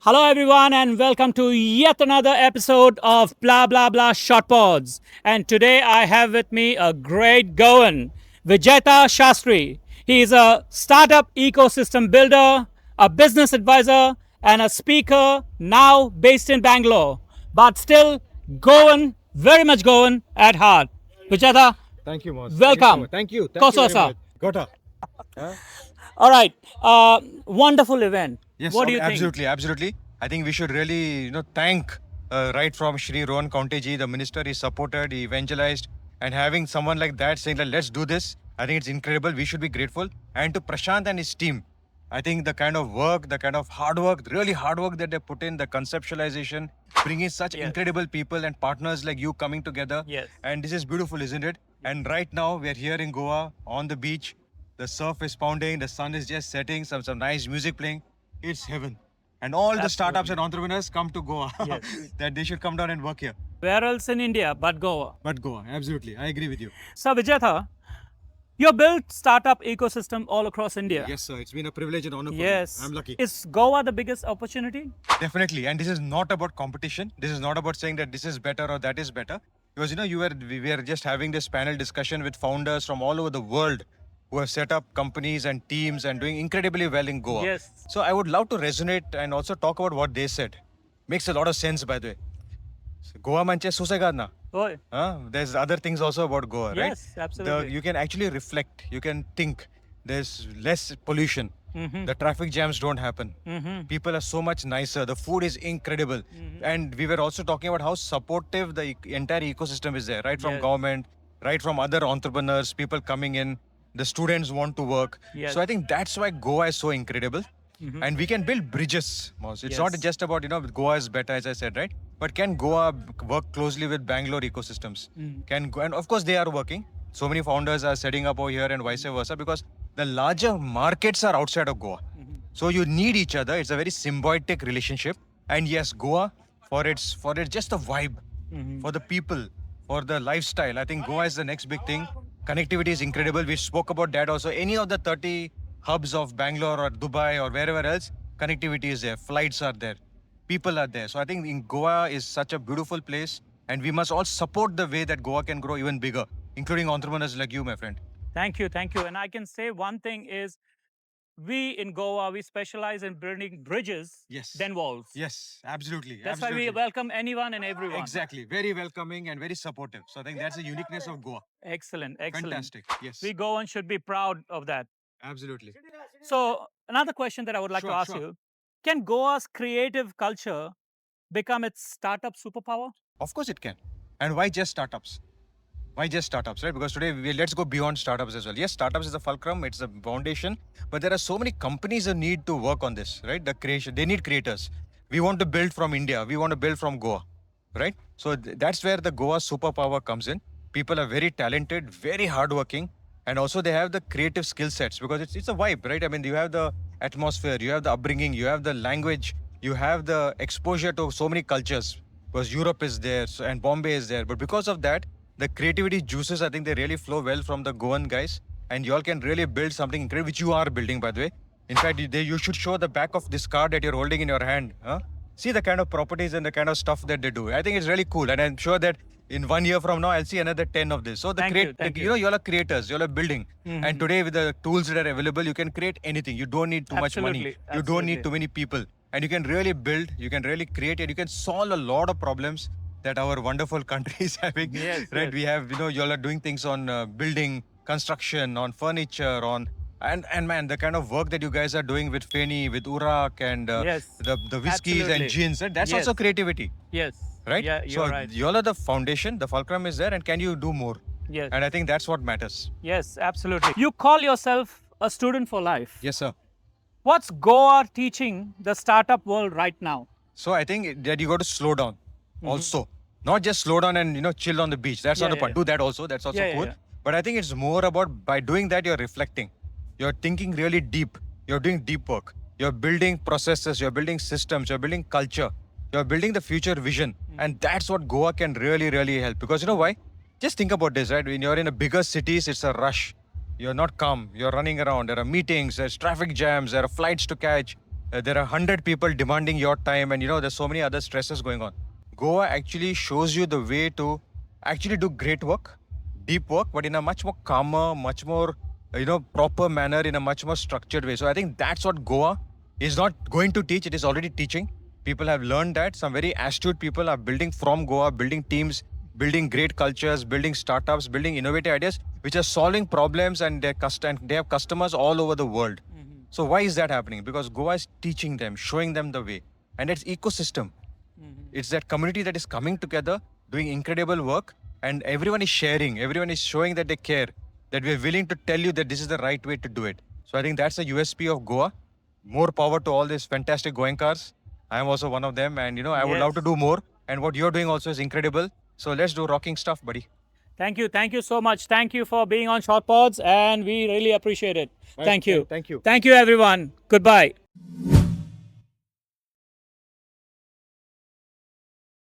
Hello, everyone, and welcome to yet another episode of Blah Blah Blah Short Pods. And today I have with me a great Goan, Vijeta Shastri. He is a startup ecosystem builder, a business advisor, and a speaker now based in Bangalore, but still Goan, very much Goan at heart. Vijeta, Thank you, Moss. welcome. Thank you. Thank you very Kososa. much. Gota. All right, wonderful event. Yes, What do you think? absolutely. I think we should really, thank right from Shri Rohan County ji, the minister. He supported, he evangelized, and having someone like that saying that let's do this, I think it's incredible. We should be grateful. And to Prashant and his team, I think the kind of work, the kind of hard work, really hard work that they put in, the conceptualization, bringing such Yes. incredible people and partners like you coming together. Yes. And this is beautiful, isn't it? And right now we're here in Goa on the beach. The surf is pounding, the sun is just setting, some nice music playing. It's heaven. And all the startups and entrepreneurs come to Goa. Yes. That they should come down and work here. Where else in India but Goa? But Goa, absolutely. I agree with you. So, Vijeta, you built startup ecosystem all across India. Yes, sir. It's been a privilege and honor for Yes. me. I'm lucky. Is Goa the biggest opportunity? Definitely. And this is not about competition. This is not about saying that this is better or that is better. Because we were just having this panel discussion with founders from all over the world who have set up companies and teams and doing incredibly well in Goa. Yes. So I would love to resonate and also talk about what they said. Makes a lot of sense, by the way. So Goa manche susegad na. Oh, There's other things also about Goa, right? yes, absolutely. You can actually reflect. You can think. There's less pollution. Mhm. The traffic jams don't happen. Mhm. People are so much nicer. The food is incredible. And we were also talking about how supportive the entire ecosystem is there, right from Yes. government, right from other entrepreneurs, people coming in. The students want to work. Yes. So I think that's why Goa is so incredible. And we can build bridges, Moz. It's not Yes. just about, Goa is better, as I said, right? But can Goa work closely with Bangalore ecosystems? And of course, they are working. So many founders are setting up over here and vice versa because the larger markets are outside of Goa. So you need each other. It's a very symbiotic relationship. And yes, Goa, for its just the vibe, for the people, for the lifestyle. I think Goa is the next big thing. Connectivity is incredible. We spoke about that also. Any of the 30 hubs of Bangalore or Dubai or wherever else, connectivity is there. Flights are there. People are there. So I think in Goa is such a beautiful place. And we must all support the way that Goa can grow even bigger, including entrepreneurs like you, my friend. Thank you, thank you. And I can say one thing is we in Goa, we specialize in building bridges Yes. than walls. Yes, absolutely. That's why we welcome anyone and everyone. Exactly. Very welcoming and very supportive. So I think that's the uniqueness of Goa. Excellent, excellent. Fantastic. Yes. We Goans should be proud of that. Absolutely. So, another question that I would like to Sure, ask sure. you, can Goa's creative culture become its startup superpower? Of course it can. And why just startups? Why just startups, right? Because today let's go beyond startups as well. Yes, startups is the fulcrum, it's the foundation, but there are so many companies that need to work on this, right? The creation, they need creators. We want to build from India, we want to build from Goa, right? So that's where the Goa superpower comes in. People are very talented, very hardworking, and also they have the creative skill sets because it's a vibe, right? I mean, you have the atmosphere, you have the upbringing, you have the language, you have the exposure to so many cultures because Europe is there and Bombay is there. But because of that, the creativity juices, I think they really flow well from the Goan guys. And you all can really build something incredible, which you are building, by the way. In fact, you should show the back of this card that you're holding in your hand. Huh? See the kind of properties and the kind of stuff that they do. I think it's really cool. And I'm sure that in 1 year from now, I'll see another 10 of this. So the Thank you, thank you. you all are creators, you all are building. And today with the tools that are available, you can create anything. You don't need too much money. Absolutely, You don't need absolutely. too many people. And you can really build, you can really create, and you can solve a lot of problems that our wonderful country is having. Yes, Right? yes. We have, you all are doing things on building, construction, on furniture, and man, the kind of work that you guys are doing with Feni, with Urak, and Yes, the whiskeys absolutely. and gins, that's Yes. also creativity, Yes. right? Yeah, you're so right. you all are the foundation, the fulcrum is there, and can you do more? Yes. And I think that's what matters. Yes, absolutely. You call yourself a student for life. Yes, sir. What's Goa teaching the startup world right now? So I think that you got to slow down also. Not just slow down and chill on the beach. That's Yeah, not the yeah, point. yeah. Do that also. That's also Yeah, yeah, cool. yeah. But I think it's more about by doing that you're reflecting. You're thinking really deep. You're doing deep work. You're building processes, you're building systems, you're building culture. You're building the future vision. And that's what Goa can really, really help. Because you know why? Just think about this, right? When you're in a bigger cities, it's a rush. You're not calm. You're running around. There are meetings, there's traffic jams, there are flights to catch. there are 100 people demanding your time, and there's so many other stresses going on. Goa actually shows you the way to actually do great work, deep work, but in a much more calmer, much more proper manner, in a much more structured way. So I think that's what Goa is not going to teach; it is already teaching. People have learned that. Some very astute people are building from Goa, building teams, building great cultures, building startups, building innovative ideas, which are solving problems, and they have customers all over the world. So why is that happening? Because Goa is teaching them, showing them the way, and it's ecosystem. It's that community that is coming together, doing incredible work, and everyone is sharing. Everyone is showing that they care, that we're willing to tell you that this is the right way to do it. So I think that's the USP of Goa. More power to all these fantastic Goenkars. I am also one of them, and I would love to do more. And what you're doing also is incredible. So let's do rocking stuff, buddy. Thank you so much. Thank you for being on Short Pods, and we really appreciate it. Thank you. Thank you. Thank you, everyone. Goodbye.